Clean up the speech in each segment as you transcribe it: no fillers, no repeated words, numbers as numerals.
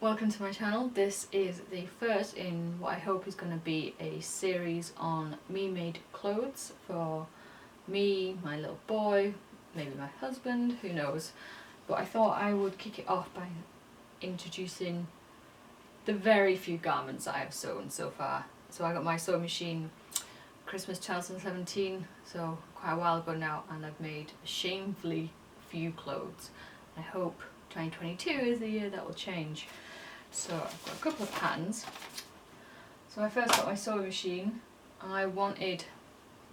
Welcome to my channel. This is the first in what I hope is going to be a series on me made clothes for me, my little boy, maybe my husband, who knows. But I thought I would kick it off by introducing the very few garments I have sewn so far. So I got my sewing machine Christmas 2017, so quite a while ago now, and I've made shamefully few clothes. I hope 2022 is the year that will change. So I've got a couple of patterns. So I first got my sewing machine. I wanted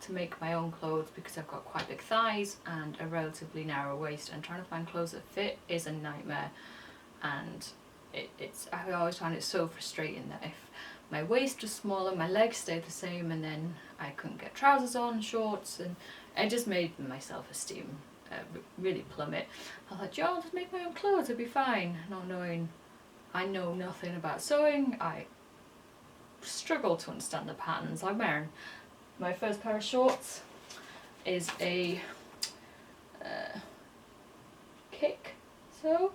to make my own clothes because I've got quite big thighs and a relatively narrow waist, and trying to find clothes that fit is a nightmare. And I always find it so frustrating that if my waist was smaller, my legs stayed the same, and then I couldn't get trousers on, shorts, and it just made my self-esteem really plummet. I was like, I'll just make my own clothes, it'll be fine. Not knowing I know nothing about sewing, I struggle to understand the patterns. I'm wearing my first pair of shorts is a Kwik Sew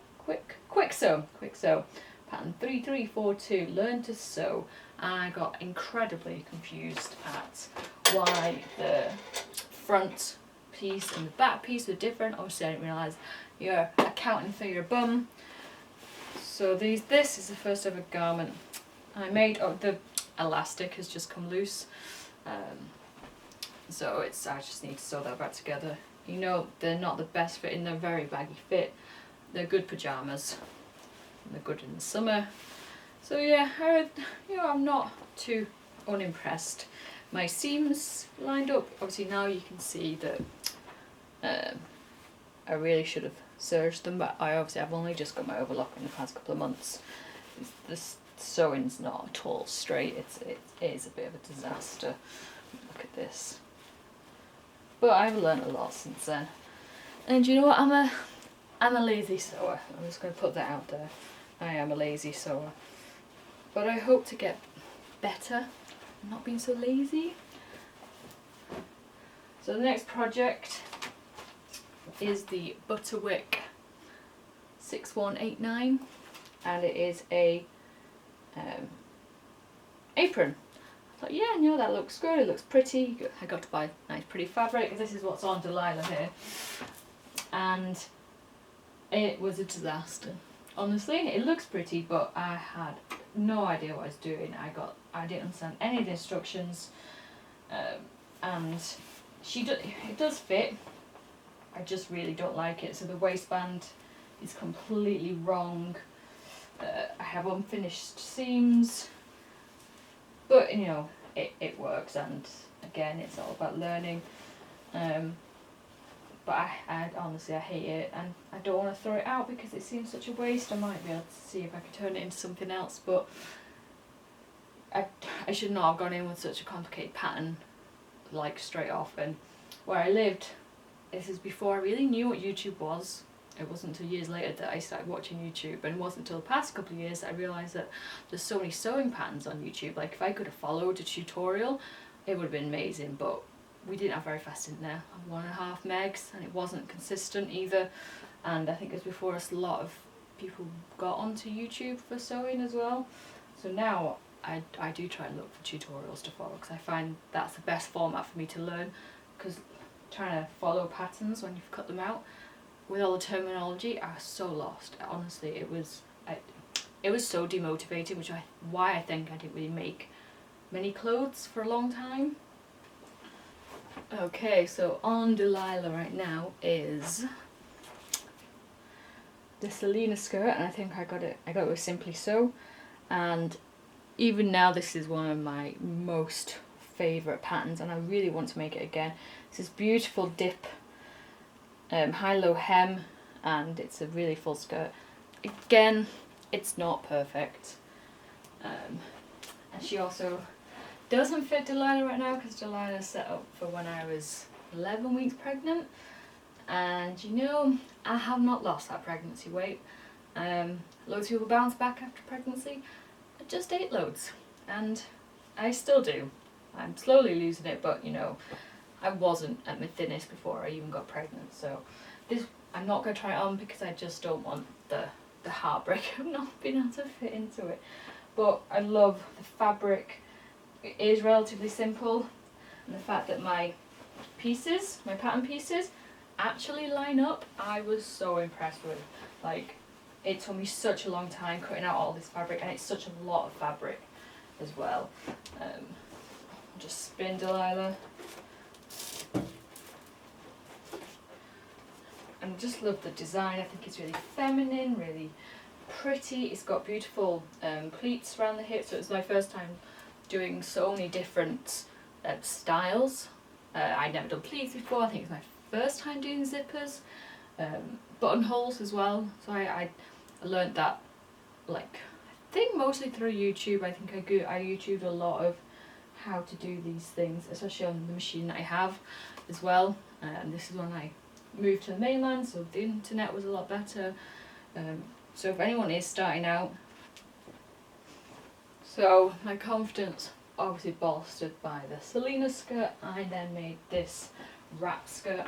pattern 3342, learn to sew. And I got incredibly confused at why the front piece and the back piece were different. Obviously I didn't realise you're accounting for your bum. So this is the first ever garment I made. Oh, the elastic has just come loose, so I just need to sew that back together. You know, they're not the best fitting, they're very baggy fit. They're good pyjamas, and they're good in the summer. So yeah, I'm not too unimpressed. My seams lined up. Obviously now you can see that I really should have serged them, but I've only just got my overlock in the past couple of months. The sewing's not at all straight. It is a bit of a disaster. Look at this. But I've learnt a lot since then. And you know what? I'm a lazy sewer. I'm just going to put that out there. I am a lazy sewer. But I hope to get better, not being so lazy. So the next project is the Butterick 6189, and it is a apron. I thought, yeah, that looks good, it looks pretty. I got to buy nice pretty fabric. This is what's on Delilah here, and it was a disaster. Honestly, it looks pretty, but I had no idea what I was doing. I didn't understand any of the instructions, and it does fit. I just really don't like it. So the waistband is completely wrong. I have unfinished seams, but you know, it works, and again, it's all about learning. But I honestly hate it, and I don't want to throw it out because it seems such a waste. I might be able to see if I can turn it into something else, but I should not have gone in with such a complicated pattern like straight off. And where I lived, this is before I really knew what YouTube was. It wasn't until years later that I started watching YouTube, and it wasn't until the past couple of years that I realised that there's so many sewing patterns on YouTube. Like, if I could have followed a tutorial, it would have been amazing, but we didn't have very fast internet. 1.5 megs, and it wasn't consistent either. And I think it was before a lot of people got onto YouTube for sewing as well. So now I do try and look for tutorials to follow, because I find that's the best format for me to learn, because trying to follow patterns when you've cut them out with all the terminology, I was so lost. Honestly, it was so demotivating, why I think I didn't really make many clothes for a long time. Okay, so on Delilah right now is the Celina skirt, and I think I got it with Simply Sew, and even now this is one of my most favourite patterns, and I really want to make it again. It's this beautiful dip high-low hem, and it's a really full skirt. Again, it's not perfect, and she also doesn't fit Delilah right now because Delilah's set up for when I was 11 weeks pregnant, and you know, I have not lost that pregnancy weight. Loads of people bounce back after pregnancy. I just ate loads, and I still do. I'm slowly losing it, but you know, I wasn't at my thinnest before I even got pregnant. So this, I'm not going to try it on because I just don't want the the heartbreak of not being able to fit into it. But I love the fabric. It is relatively simple, and the fact that my pieces, my pattern pieces, actually line up, I was so impressed with. Like, it took me such a long time cutting out all this fabric, and it's such a lot of fabric as well. Just spin, Delilah. And just love the design. I think it's really feminine, really pretty. It's got beautiful pleats around the hips, so it's my first time doing so many different styles. I'd never done pleats before. I think it's my first time doing zippers, buttonholes as well. So I learned that, like, I think mostly through YouTube. I think I YouTubed a lot of how to do these things, especially on the machine that I have as well. And this is when I moved to the mainland, so the internet was a lot better. So if anyone is starting out, so my confidence obviously bolstered by the Celina skirt. I then made this wrap skirt,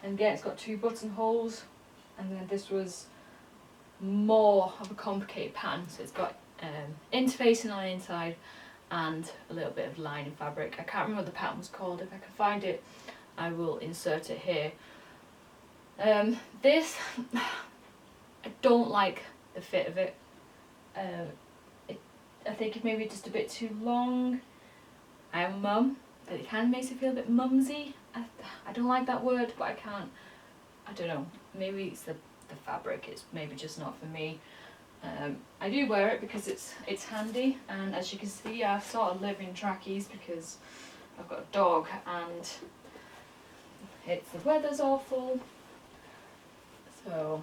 and again it's got 2 buttonholes, and then this was more of a complicated pattern, so it's got interfacing on the inside and a little bit of lining fabric. I can't remember what the pattern was called. If I can find it, I will insert it here. This, I don't like the fit of it. I think it may be just a bit too long. I'm a mum, but it kind of makes it feel a bit mumsy. I don't like that word, but I don't know, maybe it's the fabric, it's maybe just not for me. I do wear it because it's handy, and as you can see I sort of live in trackies because I've got a dog and the weather's awful. So,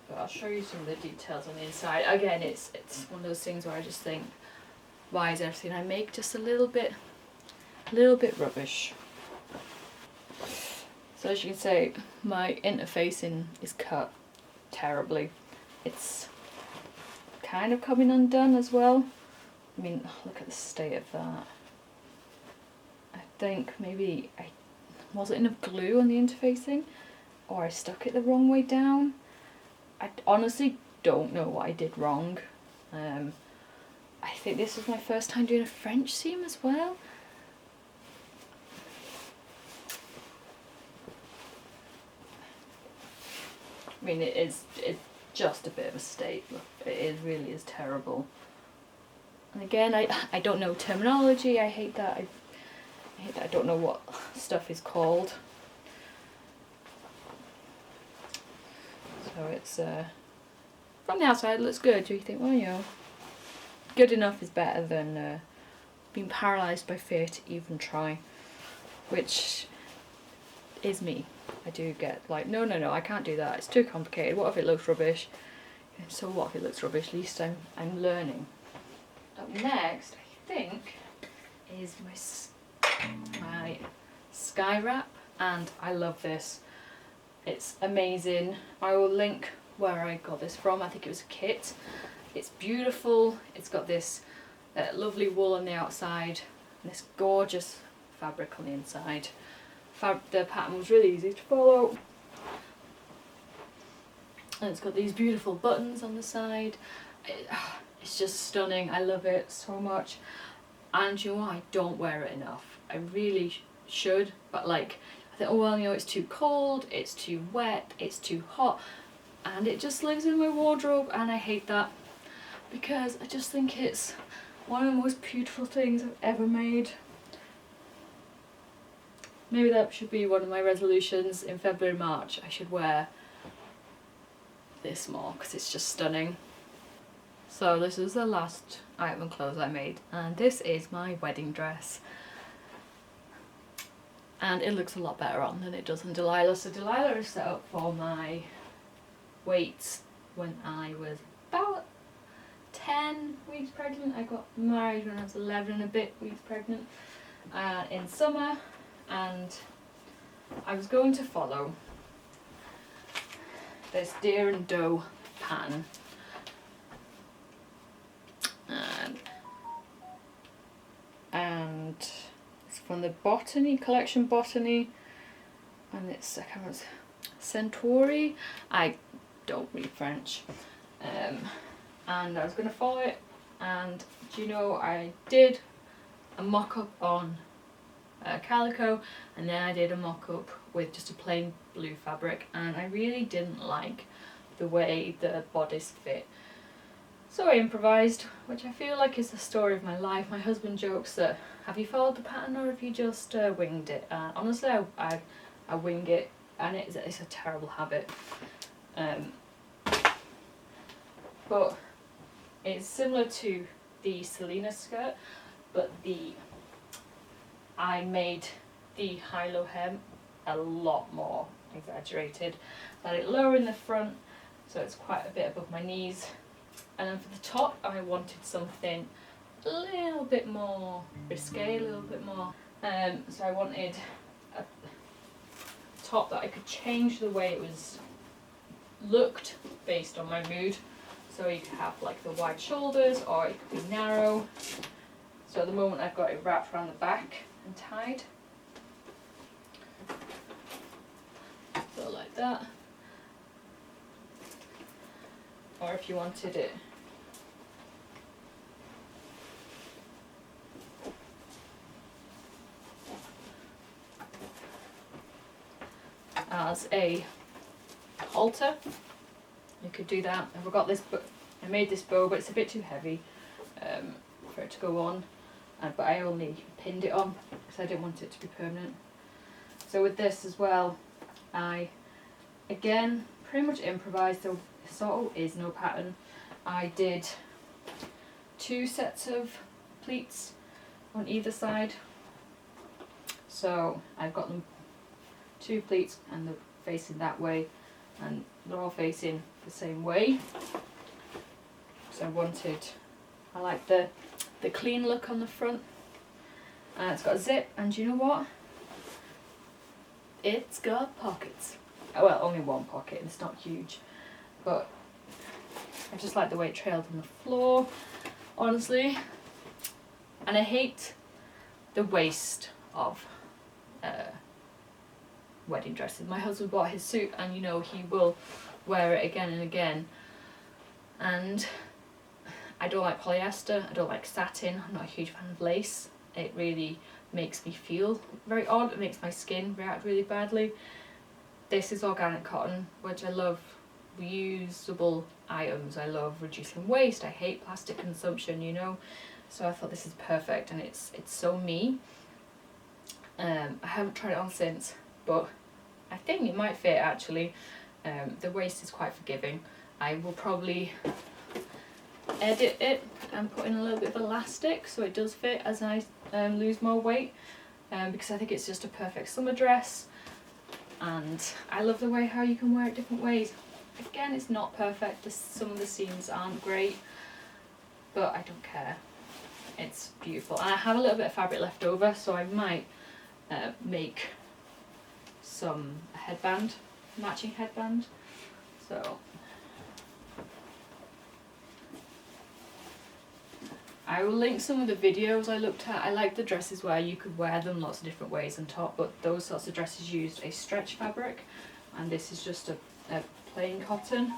but I'll show you some of the details on the inside. Again, it's one of those things where I just think, why is everything I make just a little bit rubbish? So as you can see, my interfacing is cut terribly. It's kind of coming undone as well. I mean, look at the state of that. I think maybe I wasn't enough glue on the interfacing, or I stuck it the wrong way down. I honestly don't know what I did wrong. I think this was my first time doing a French seam as well. I mean, it's just a bit of a state. Look, it really is terrible. And again, I don't know terminology. I hate that. I hate that I don't know what stuff is called. So it's from the outside it looks good. You think, well, you know, good enough is better than being paralysed by fear to even try, which is me. I do get like, no, I can't do that. It's too complicated. What if it looks rubbish? So what if it looks rubbish? At least I'm learning. Up next, I think, is my sky wrap, and I love this. It's amazing. I will link where I got this from. I think it was a kit. It's beautiful. It's got this lovely wool on the outside and this gorgeous fabric on the inside. The pattern was really easy to follow. And it's got these beautiful buttons on the side. It's just stunning. I love it so much. And you know what? I don't wear it enough. I really should, but like, I think, oh well, you know, it's too cold, it's too wet, it's too hot, and it just lives in my wardrobe, and I hate that because I just think it's one of the most beautiful things I've ever made. Maybe that should be one of my resolutions in February, March. I should wear this more because it's just stunning. So this is the last item of clothes I made, and this is my wedding dress. And it looks a lot better on than it does on Delilah. So Delilah is set up for my weights when I was about 10 weeks pregnant. I got married when I was 11 and a bit weeks pregnant in summer, and I was going to follow this deer and doe pattern. And it's from the Botany collection, Botany, and it's, I can't remember, Centauree. I don't read French. And I was going to follow it, and do you know, I did a mock-up on calico, and then I did a mock-up with just a plain blue fabric, and I really didn't like the way the bodice fit. So I improvised, which I feel like is the story of my life. My husband jokes that, have you followed the pattern or have you just winged it? Honestly, I wing it, and it's a terrible habit. But it's similar to the Celina skirt, but I made the high-low hem a lot more exaggerated. Let it lower in the front, so it's quite a bit above my knees. And then for the top, I wanted something a little bit more risque, a little bit more. So I wanted a top that I could change the way it was looked based on my mood. So you could have like the wide shoulders, or it could be narrow. So at the moment I've got it wrapped around the back and tied. So like that. Or if you wanted it as a halter, you could do that. I forgot this, but I made this bow, but it's a bit too heavy for it to go on. But I only pinned it on because I didn't want it to be permanent. So with this as well, I again pretty much improvised. There sort of is no pattern. I did 2 sets of pleats on either side. So I've got them 2 pleats, and they're facing that way, and they're all facing the same way. So I like the clean look on the front. It's got a zip, and you know what? It's got pockets. Well, only one pocket, and it's not huge, but I just like the way it trailed on the floor, honestly. And I hate the waist of wedding dresses. My husband bought his suit, and you know, he will wear it again and again, and I don't like polyester, I don't like satin, I'm not a huge fan of lace. It really makes me feel very odd, it makes my skin react really badly. This is organic cotton, which I love reusable items, I love reducing waste, I hate plastic consumption, you know, so I thought this is perfect, and it's so me. I haven't tried it on since, but I think it might fit actually. The waist is quite forgiving. I will probably edit it and put in a little bit of elastic so it does fit as I lose more weight, because I think it's just a perfect summer dress, and I love the way how you can wear it different ways. Again, it's not perfect, some of the seams aren't great, but I don't care. It's beautiful, and I have a little bit of fabric left over, so I might make some headband, matching headband. So I will link some of the videos I looked at. I like the dresses where you could wear them lots of different ways on top, but those sorts of dresses used a stretch fabric, and this is just a plain cotton.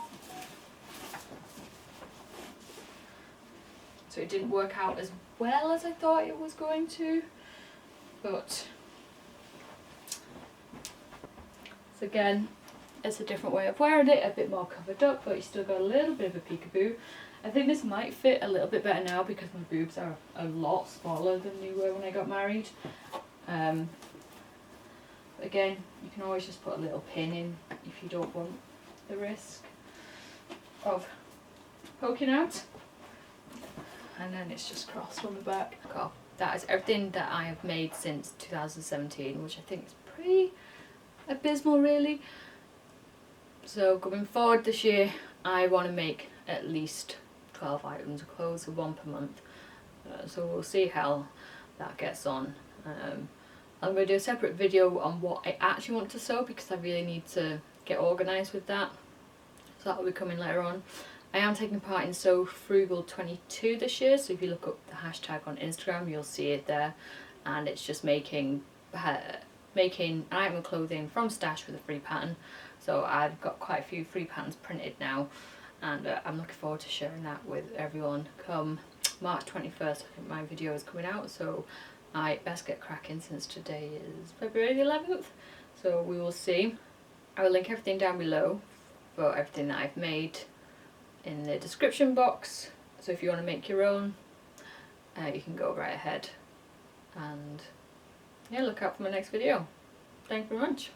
So it didn't work out as well as I thought it was going to, but so again, it's a different way of wearing it, a bit more covered up, but you still got a little bit of a peekaboo. I think this might fit a little bit better now because my boobs are a lot smaller than they were when I got married. Again, you can always just put a little pin in if you don't want the risk of poking out. And then it's just crossed on the back. That is everything that I have made since 2017, which I think is pretty abysmal really. So going forward this year, I want to make at least 12 items of clothes, so 1 per month. So we'll see how that gets on. I'm going to do a separate video on what I actually want to sew because I really need to get organised with that. So that will be coming later on. I am taking part in Sew Frugal 22 this year, so if you look up the hashtag on Instagram you'll see it there, and it's just making an item of clothing from stash with a free pattern. So I've got quite a few free patterns printed now, and I'm looking forward to sharing that with everyone come March 21st. I think my video is coming out, so I best get cracking since today is February the 11th. So we will see. I will link everything down below for everything that I've made in the description box. So if you want to make your own, you can go right ahead. And yeah, look out for my next video. Thank you very much.